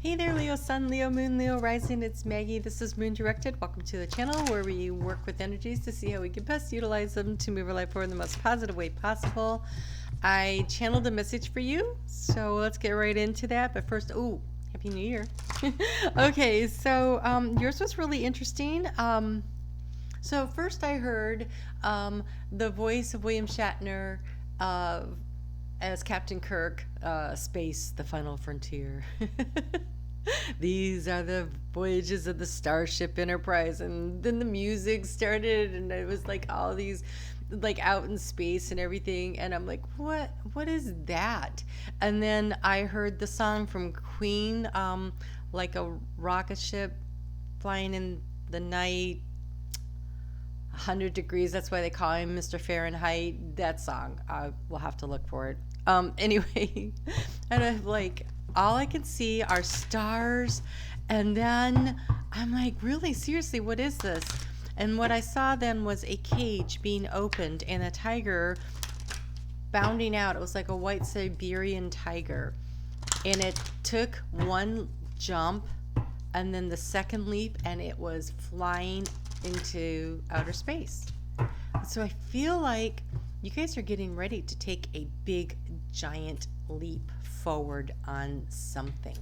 Hey there, Leo Sun, Leo Moon, Leo Rising. It's Maggie. This is Moon Directed. Welcome to the channel where we work with energies to see how we can best utilize them to move our life forward in the most positive way possible. I channeled a message for you, so let's get right into that. But first, Happy New Year. Okay, so yours was really interesting. So first I heard the voice of William Shatner as Captain Kirk, Space, the Final Frontier. These are the voyages of the Starship Enterprise. And then the music started, and it was like all these, like out in space and everything. And I'm like, what is that? And then I heard the song from Queen, like a rocket ship flying in the night, 100 degrees. That's why they call him Mr. Fahrenheit. That song, we'll have to look for it. Anyway, and I'm like, all I can see are stars, and then I'm like, really, seriously, what is this? And what I saw then was a cage being opened and a tiger bounding out. It was like a white Siberian tiger, and it took one jump and then the second leap, and it was flying into outer space. So I feel like you guys are getting ready to take a big giant leap forward on something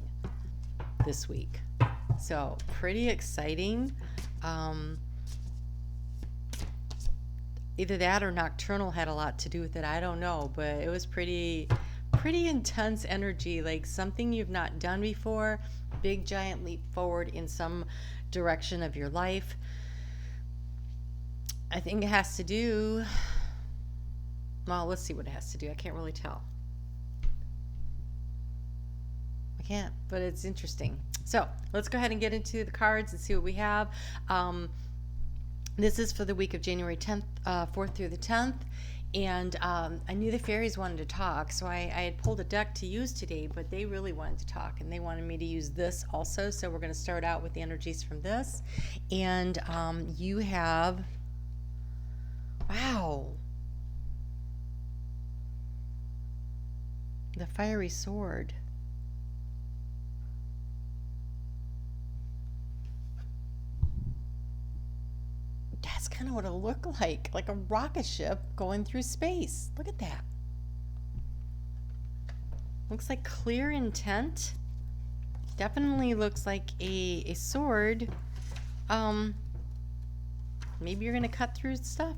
this week. So pretty exciting. Either that or nocturnal had a lot to do with it. I don't know, but it was pretty intense energy, like something you've not done before. Big giant leap forward in some direction of your life. I think it has to do, well, let's see what it has to do. I can't really tell. I can't, but it's interesting. So let's go ahead and get into the cards and see what we have. This is for the week of January 10th, 4th through the 10th. And I knew the fairies wanted to talk, so I had pulled a deck to use today, but they really wanted to talk, and they wanted me to use this also. So we're going to start out with the energies from this. And you have, wow, the fiery sword. That's kind of what it'll look like a rocket ship going through space. Look at that. Looks like clear intent. Definitely looks like a sword. Maybe you're going to cut through stuff.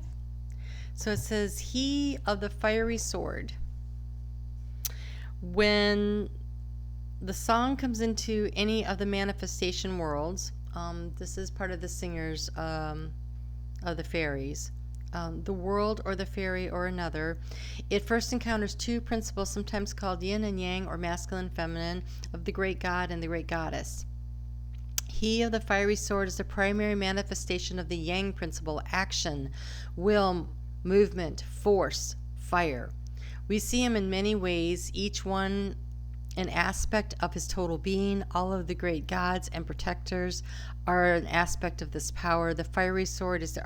So it says, he of the fiery sword. When the song comes into any of the manifestation worlds, this is part of the singers of the fairies, the world or the fairy or another, it first encounters two principles, sometimes called yin and yang, or masculine and feminine, of the great god and the great goddess. He of the fiery sword is the primary manifestation of the yang principle: action, will, movement, force, fire. We see him in many ways, each one an aspect of his total being. All of the great gods and protectors are an aspect of this power. The fiery sword is the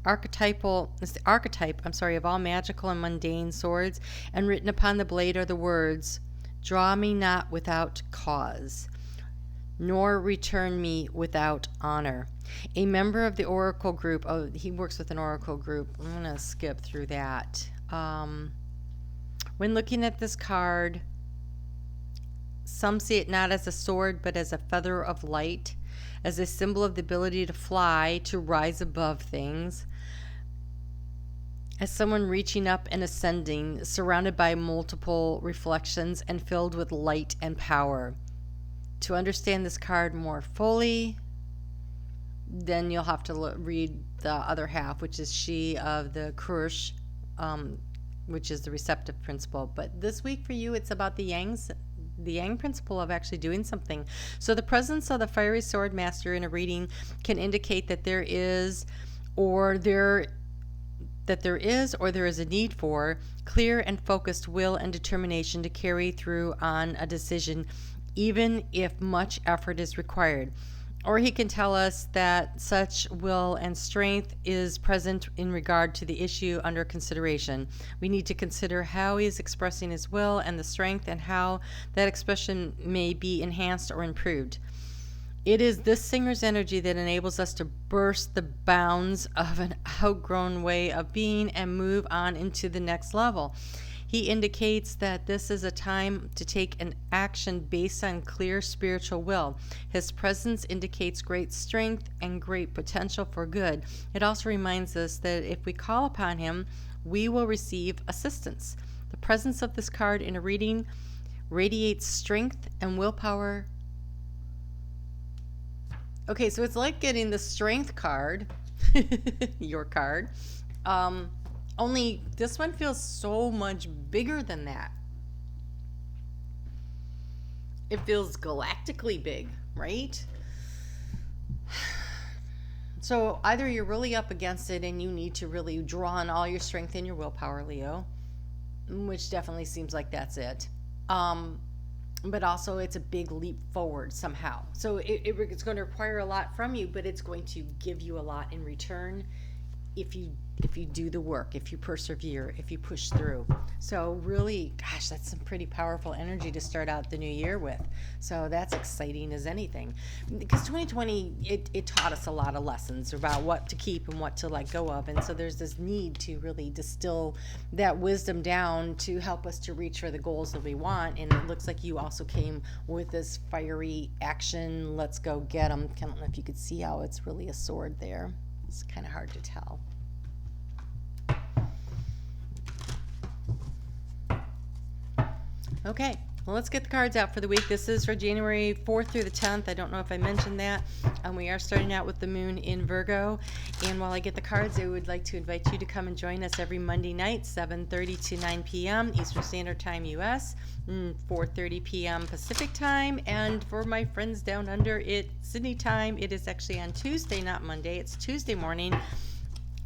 archetype of all magical and mundane swords, and written upon the blade are the words, "Draw me not without cause, nor return me without honor." A member of the oracle group, he works with an oracle group. I'm going to skip through that. When looking at this card, some see it not as a sword, but as a feather of light, as a symbol of the ability to fly, to rise above things, as someone reaching up and ascending, surrounded by multiple reflections and filled with light and power. To understand this card more fully, then you'll have to read the other half, which is she of the Krush, which is the receptive principle. But this week for you, it's about the yang principle of actually doing something. So the presence of the fiery sword master in a reading can indicate that there is a need for clear and focused will and determination to carry through on a decision, even if much effort is required. Or he can tell us that such will and strength is present in regard to the issue under consideration. We need to consider how he is expressing his will and the strength and how that expression may be enhanced or improved. It is this singer's energy that enables us to burst the bounds of an outgrown way of being and move on into the next level. He indicates that this is a time to take an action based on clear spiritual will. His presence indicates great strength and great potential for good. It also reminds us that if we call upon him, we will receive assistance. The presence of this card in a reading radiates strength and willpower. Okay, so it's like getting the strength card, your card. Only this one feels so much bigger than that. It feels galactically big, right? So either you're really up against it and you need to really draw on all your strength and your willpower, Leo, which definitely seems like that's it. But also it's a big leap forward somehow. So it's going to require a lot from you, but it's going to give you a lot in return if you do the work, if you persevere, if you push through. So really, gosh, that's some pretty powerful energy to start out the new year with. So that's exciting as anything. Because 2020, it taught us a lot of lessons about what to keep and what to let go of. And so there's this need to really distill that wisdom down to help us to reach for the goals that we want. And it looks like you also came with this fiery action, let's go get them. I don't know if you could see how it's really a sword there. It's kind of hard to tell. Okay, well, let's get the cards out for the week. This is for January 4th through the 10th. I don't know if I mentioned that. We are starting out with the moon in Virgo. And while I get the cards, I would like to invite you to come and join us every Monday night, 7:30 to 9 p.m. Eastern Standard Time, U.S., 4:30 p.m. Pacific Time. And for my friends down under, Sydney time, it is actually on Tuesday, not Monday. It's Tuesday morning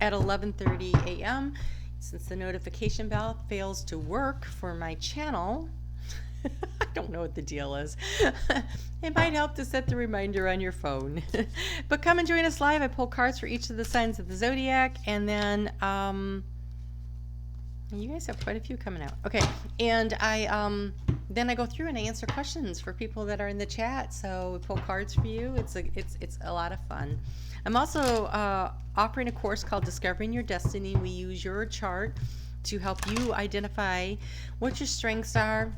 at 11:30 a.m. Since the notification bell fails to work for my channel, I don't know what the deal is. It might help to set the reminder on your phone. But come and join us live. I pull cards for each of the signs of the zodiac, and then you guys have quite a few coming out. Okay, and then I go through and I answer questions for people that are in the chat. So we pull cards for you. It's a lot of fun. I'm also offering a course called Discovering Your Destiny. We use your chart to help you identify what your strengths are.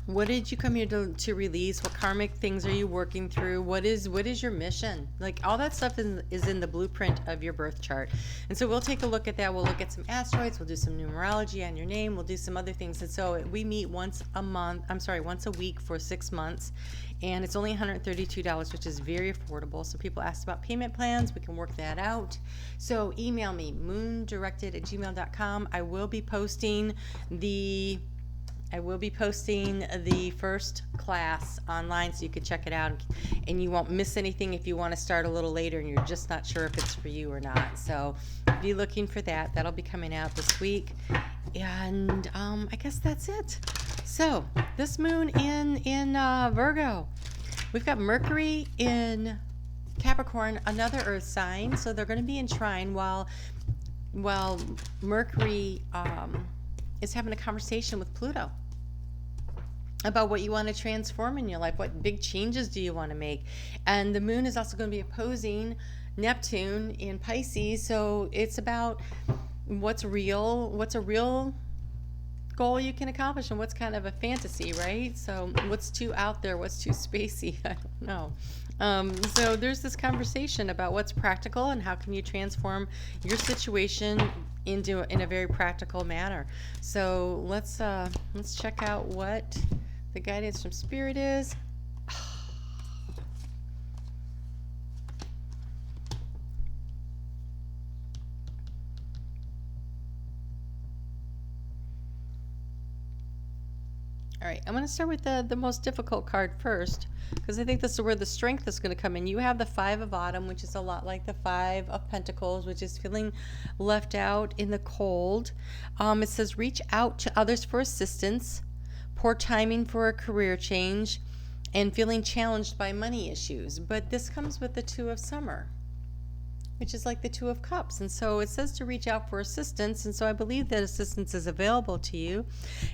What did you come here to release? What karmic things are you working through? What is your mission? Like, all that stuff is in the blueprint of your birth chart. And so we'll take a look at that. We'll look at some asteroids. We'll do some numerology on your name. We'll do some other things. And so we meet once a week for 6 months. And it's only $132, which is very affordable. So people ask about payment plans. We can work that out. So email me, moondirected@gmail.com. I will be posting the first class online so you can check it out, and you won't miss anything if you want to start a little later and you're just not sure if it's for you or not. So be looking for that. That'll be coming out this week. And I guess that's it. So this moon in Virgo, we've got Mercury in Capricorn, another earth sign. So they're going to be in trine while Mercury is having a conversation with Pluto about what you want to transform in your life. What big changes do you want to make? And the moon is also going to be opposing Neptune in Pisces. So it's about what's a real goal you can accomplish and what's kind of a fantasy, right? So what's too out there, what's too spacey? I don't know. So there's this conversation about what's practical and how can you transform your situation in a very practical manner. So let's check out what the guidance from Spirit is. All right, I'm going to start with the most difficult card first, because I think this is where the strength is going to come in. You have the Five of Autumn, which is a lot like the Five of Pentacles, which is feeling left out in the cold. It says, reach out to others for assistance, poor timing for a career change, and feeling challenged by money issues. But this comes with the Two of Summer, which is like the Two of Cups. And so it says to reach out for assistance. And so I believe that assistance is available to you.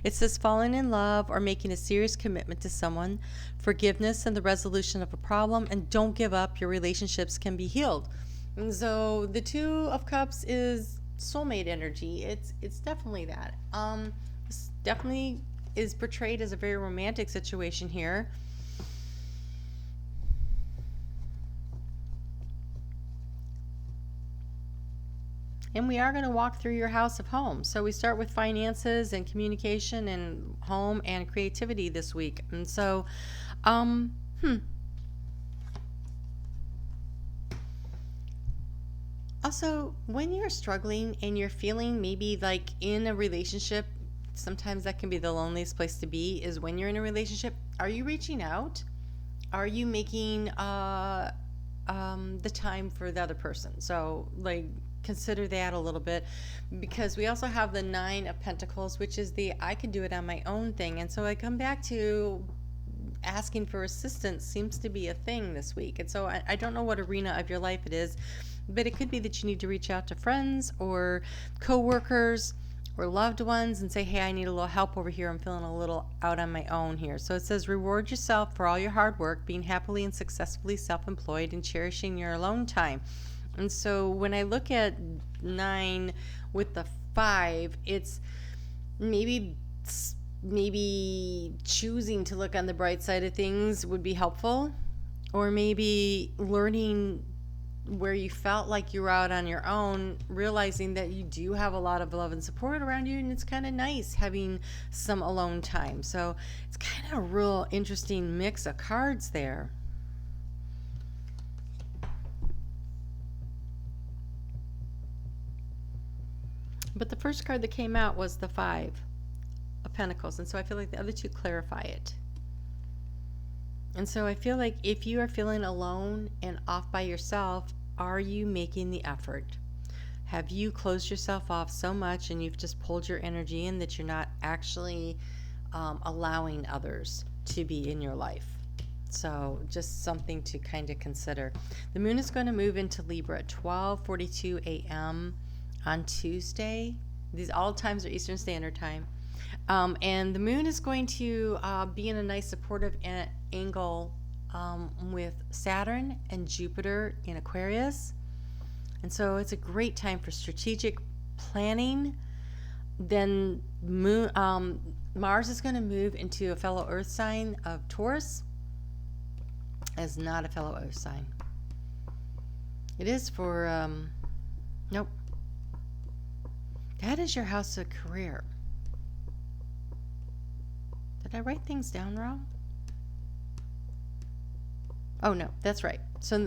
It says falling in love or making a serious commitment to someone, forgiveness and the resolution of a problem, and don't give up. Your relationships can be healed. And so the Two of Cups is soulmate energy. It's definitely that. This definitely is portrayed as a very romantic situation here. And we are going to walk through your house of home. So we start with finances and communication and home and creativity this week. And so, Also, when you're struggling and you're feeling maybe like in a relationship, sometimes that can be the loneliest place to be, is when you're in a relationship. Are you reaching out? Are you making the time for the other person? So, like, consider that a little bit, because we also have the Nine of Pentacles, which is the I can do it on my own thing. And so I come back to asking for assistance seems to be a thing this week. And so I don't know what arena of your life it is, but it could be that you need to reach out to friends or coworkers or loved ones and say, hey, I need a little help over here. I'm feeling a little out on my own here. So it says reward yourself for all your hard work, being happily and successfully self-employed, and cherishing your alone time. And so when I look at 9 with the 5, it's maybe choosing to look on the bright side of things would be helpful, or maybe learning where you felt like you were out on your own, realizing that you do have a lot of love and support around you, and it's kind of nice having some alone time. So it's kind of a real interesting mix of cards there. But the first card that came out was the 5 of Pentacles, and so I feel like the other two clarify it. And so I feel like if you are feeling alone and off by yourself, are you making the effort? Have you closed yourself off so much and you've just pulled your energy in that you're not actually allowing others to be in your life? So just something to kind of consider. The moon is going to move into Libra at 12:42 a.m. on Tuesday. These all times are Eastern Standard Time. And the moon is going to be in a nice supportive angle with Saturn and Jupiter in Aquarius. And so it's a great time for strategic planning. Then Mars is going to move into a fellow Earth sign of Taurus. As not a fellow Earth sign. It is for, nope. That is your house of career. Did I write things down wrong? Oh no, that's right. So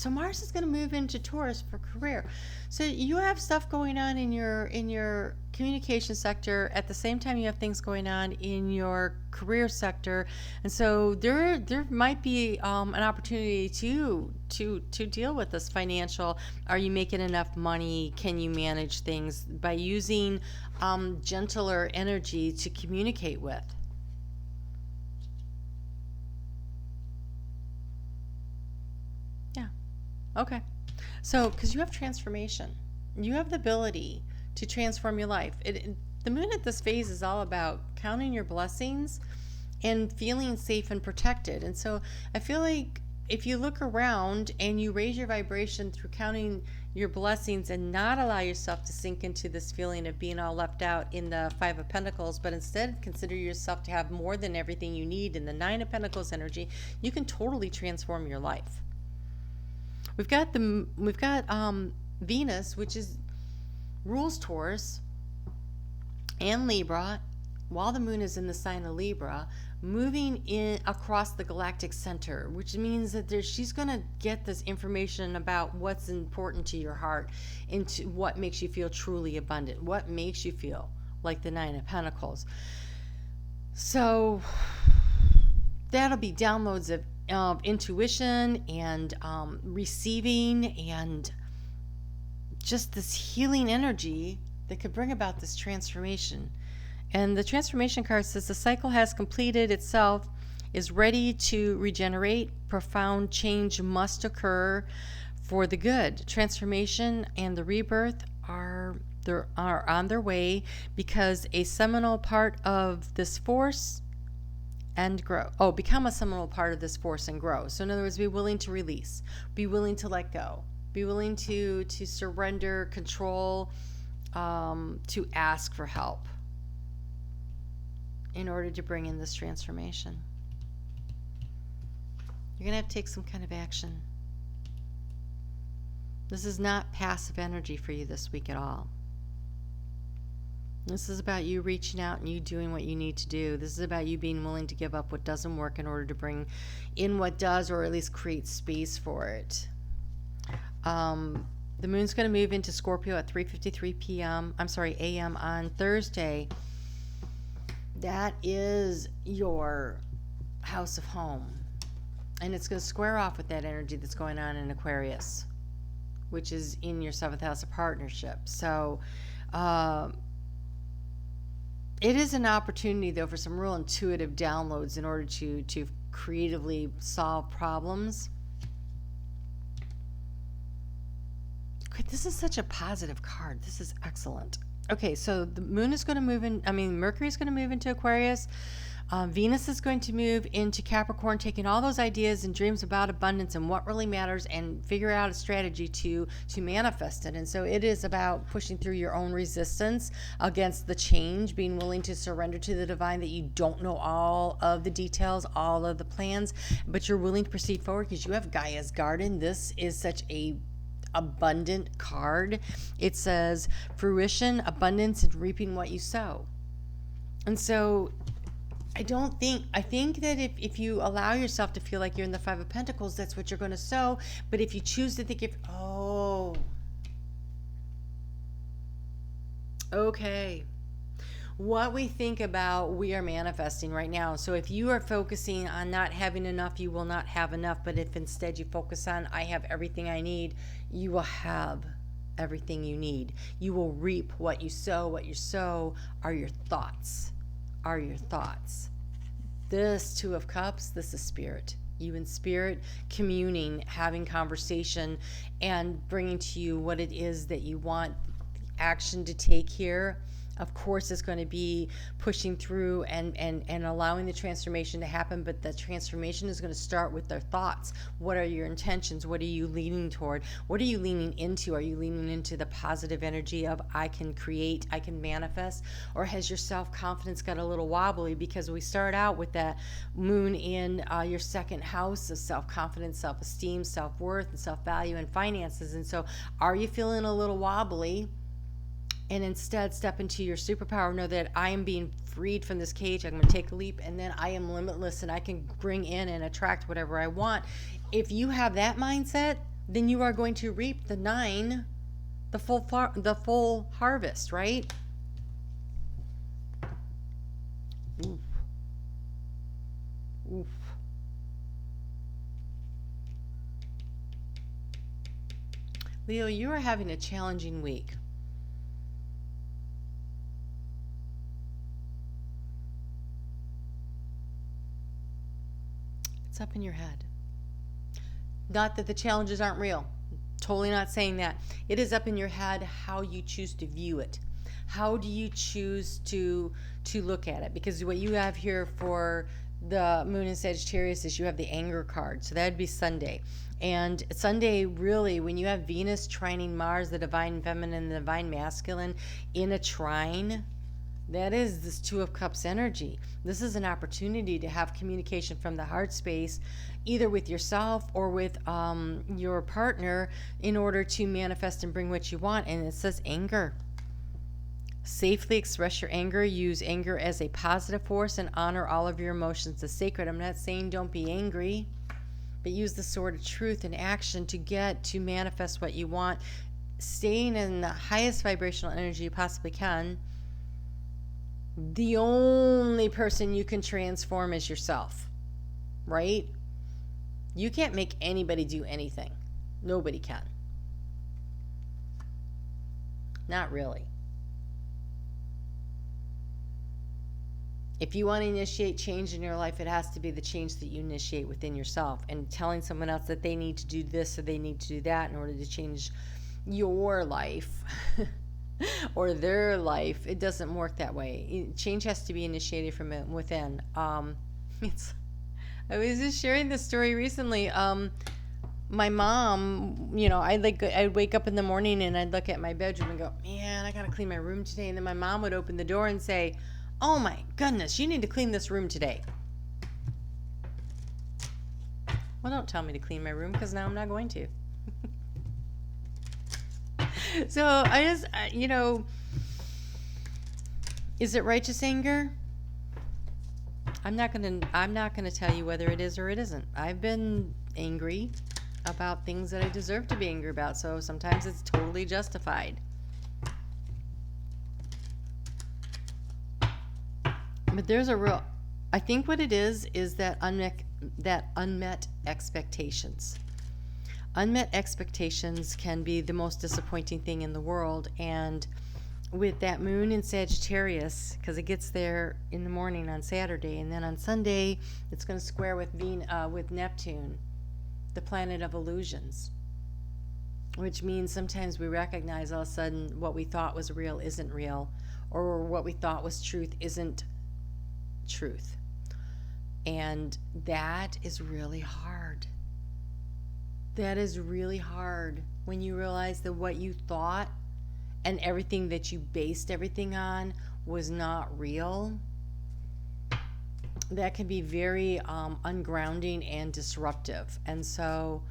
Mars is going to move into Taurus for career. So you have stuff going on in your communication sector at the same time you have things going on in your career sector, and so there might be an opportunity to deal with this financial. Are you making enough money? Can you manage things by using gentler energy to communicate with? Okay. So, because you have transformation, you have the ability to transform your life. The moon at this phase is all about counting your blessings and feeling safe and protected. And so I feel like if you look around and you raise your vibration through counting your blessings and not allow yourself to sink into this feeling of being all left out in the 5 of Pentacles, but instead consider yourself to have more than everything you need in the 9 of Pentacles energy, you can totally transform your life. We've got Venus, which rules Taurus and Libra, while the moon is in the sign of Libra, moving in across the galactic center, which means that she's going to get this information about what's important to your heart, into what makes you feel truly abundant, what makes you feel like the 9 of Pentacles. So that'll be downloads of intuition and receiving and just this healing energy that could bring about this transformation. And the transformation card says the cycle has completed itself is ready to regenerate. Profound change must occur for the good. Transformation and the rebirth are on their way, because a seminal part of this force and grow. Oh, become a seminal part of this force and grow. So in other words, be willing to release, be willing to let go, be willing to surrender control, to ask for help in order to bring in this transformation. You're going to have to take some kind of action. This is not passive energy for you this week at all. This is about you reaching out and you doing what you need to do. This is about you being willing to give up what doesn't work in order to bring in what does, or at least create space for it. The moon's going to move into Scorpio at 3:53 a.m. on Thursday. That is your house of home. And it's going to square off with that energy that's going on in Aquarius, which is in your 7th house of partnership. So, it is an opportunity, though, for some real intuitive downloads in order to creatively solve problems. Great, this is such a positive card. This is excellent. Okay, so the moon is going to move in, Mercury is going to move into Aquarius. Venus is going to move into Capricorn, taking all those ideas and dreams about abundance and what really matters, and figure out a strategy to manifest it. And so it is about pushing through your own resistance against the change, being willing to surrender to the divine, that you don't know all of the details, all of the plans, but you're willing to proceed forward because you have Gaia's garden. This is such a abundant card. It says fruition, abundance, and reaping what you sow. And so I think that if you allow yourself to feel like you're in the 5 of Pentacles, that's what you're going to sow. But if you choose to think, okay, what we think about, we are manifesting right now. So if you are focusing on not having enough, you will not have enough. But if instead you focus on, I have everything I need, you will have everything you need. You will reap what you sow. What you sow are your thoughts. This 2 of Cups, this is spirit. You in spirit, communing, having conversation, and bringing to you what it is that you want action to take here. Of course, it's going to be pushing through and allowing the transformation to happen, but the transformation is going to start with their thoughts. What are your intentions? What are you leaning toward? What are you leaning into? Are you leaning into the positive energy of I can create, I can manifest? Or has your self-confidence got a little wobbly? Because we start out with that moon in your 2nd house of self-confidence, self-esteem, self-worth, and self-value, and finances. And so are you feeling a little wobbly? And instead step into your superpower. Know that I am being freed from this cage. I'm going to take a leap, and then I am limitless, and I can bring in and attract whatever I want. If you have that mindset, then you are going to reap the 9, the full harvest, right? Oof. Oof. Leo, you are having a challenging week. Up in your head. Not that the challenges aren't real. Totally not saying that. It is up in your head how you choose to view it. How do you choose to look at it? Because what you have here for the moon in Sagittarius is you have the anger card. So that'd be Sunday. And Sunday, really, when you have Venus trining Mars, the divine feminine, the divine masculine, in a trine, that is this 2 of Cups energy. This is an opportunity to have communication from the heart space, either with yourself or with your partner, in order to manifest and bring what you want. And it says anger. Safely express your anger. Use anger as a positive force and honor all of your emotions as sacred. I'm not saying don't be angry, but use the sword of truth and action to manifest what you want. Staying in the highest vibrational energy you possibly can. The only person you can transform is yourself, right? You can't make anybody do anything. Nobody can. Not really. If you want to initiate change in your life, it has to be the change that you initiate within yourself. And telling someone else that they need to do this or they need to do that in order to change your life or their life, it doesn't work that way. Change has to be initiated from within. It's I was just sharing this story recently. My mom, I'd wake up in the morning and I'd look at my bedroom and go, man, I gotta clean my room today. And then my mom would open the door and say, oh my goodness, you need to clean this room today. Well, don't tell me to clean my room, because now I'm not going to. So I just, is it righteous anger? I'm not gonna tell you whether it is or it isn't. I've been angry about things that I deserve to be angry about, so sometimes it's totally justified. But there's I think what it is that unmet expectations. Unmet expectations can be the most disappointing thing in the world, and with that moon in Sagittarius, because it gets there in the morning on Saturday, and then on Sunday it's going to square with Neptune, the planet of illusions, which means sometimes we recognize all of a sudden what we thought was real isn't real, or what we thought was truth isn't truth. And that is really hard. That is really hard when you realize that what you thought and everything that you based everything on was not real. That can be very ungrounding and disruptive. And so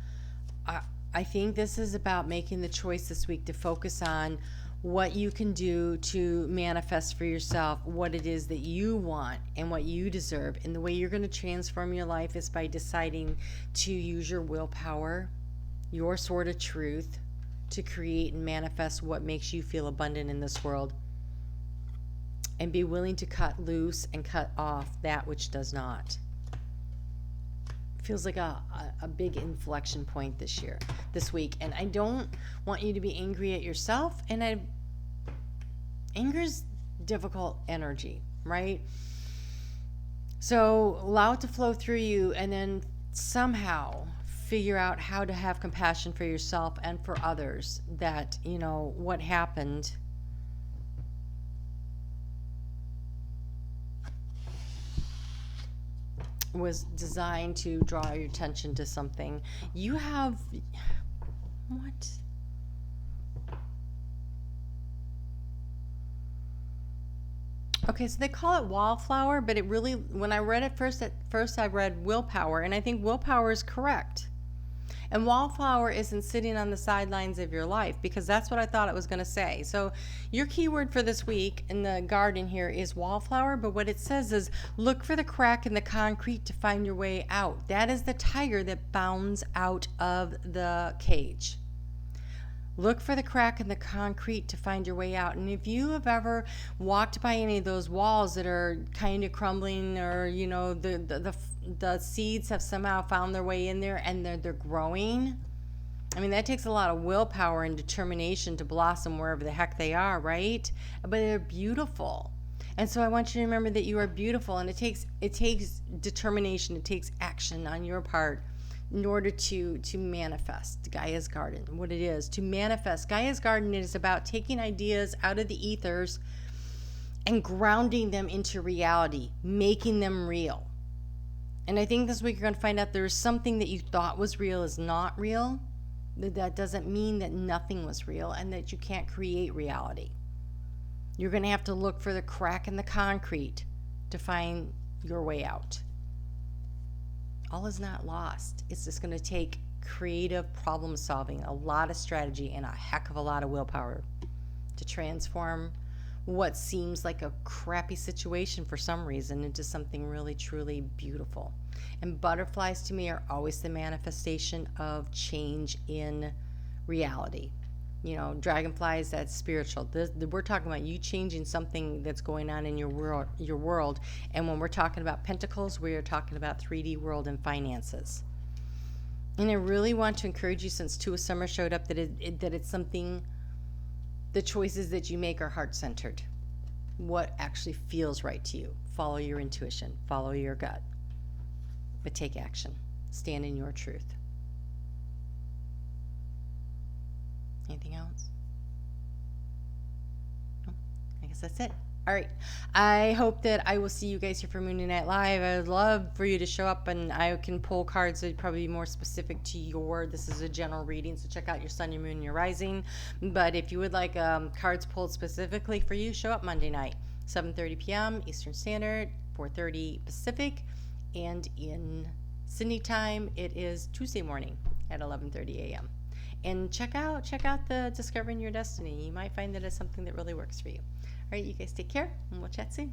I think this is about making the choice this week to focus on what you can do to manifest for yourself what it is that you want and what you deserve. And the way you're going to transform your life is by deciding to use your willpower, your sword of truth, to create and manifest what makes you feel abundant in this world. And be willing to cut loose and cut off that which does not. Feels like a big inflection point this week. And I don't want you to be angry at yourself. And anger's difficult energy, right? So allow it to flow through you, and then somehow figure out how to have compassion for yourself and for others, that, what happened was designed to draw your attention to something. You have what? Okay, so they call it wallflower, but it really, when I read it at first I read willpower, and I think willpower is correct. And wallflower isn't sitting on the sidelines of your life, because that's what I thought it was going to say. So your keyword for this week in the garden here is wallflower, but what it says is look for the crack in the concrete to find your way out. That is the tiger that bounds out of the cage. Look for the crack in the concrete to find your way out. And if you have ever walked by any of those walls that are kind of crumbling, or the seeds have somehow found their way in there and they're growing, I mean, that takes a lot of willpower and determination to blossom wherever the heck they are, right? But they're beautiful. And so I want you to remember that you are beautiful, and it takes determination, it takes action on your part in order to manifest Gaia's Garden. What it is to manifest Gaia's Garden is about taking ideas out of the ethers and grounding them into reality, making them real. And I think this week you're going to find out there's something that you thought was real is not real. That doesn't mean that nothing was real and that you can't create reality. You're going to have to look for the crack in the concrete to find your way out. All is not lost. It's just going to take creative problem solving, a lot of strategy, and a heck of a lot of willpower to transform what seems like a crappy situation for some reason into something really, truly beautiful. And butterflies to me are always the manifestation of change in reality. Dragonflies, that's spiritual. We're talking about you changing something that's going on in your world. And when we're talking about pentacles, we are talking about 3D world and finances. And I really want to encourage you, since Two of Summer showed up, that it's something, the choices that you make are heart-centered. what actually feels right to you. Follow your intuition, follow your gut, but take action. Stand in your truth. Anything else? No, I guess that's it. All right. I hope that I will see you guys here for Moon Night Live. I would love for you to show up, and I can pull cards that would probably be more specific to your. This is a general reading, so check out your sun, your moon, and your rising. But if you would like cards pulled specifically for you, show up Monday night, 7:30 p.m. Eastern Standard, 4:30 Pacific, and in Sydney time, it is Tuesday morning at 11:30 a.m. And check out the Discovering Your Destiny. You might find that it's something that really works for you. All right, you guys take care, and we'll chat soon.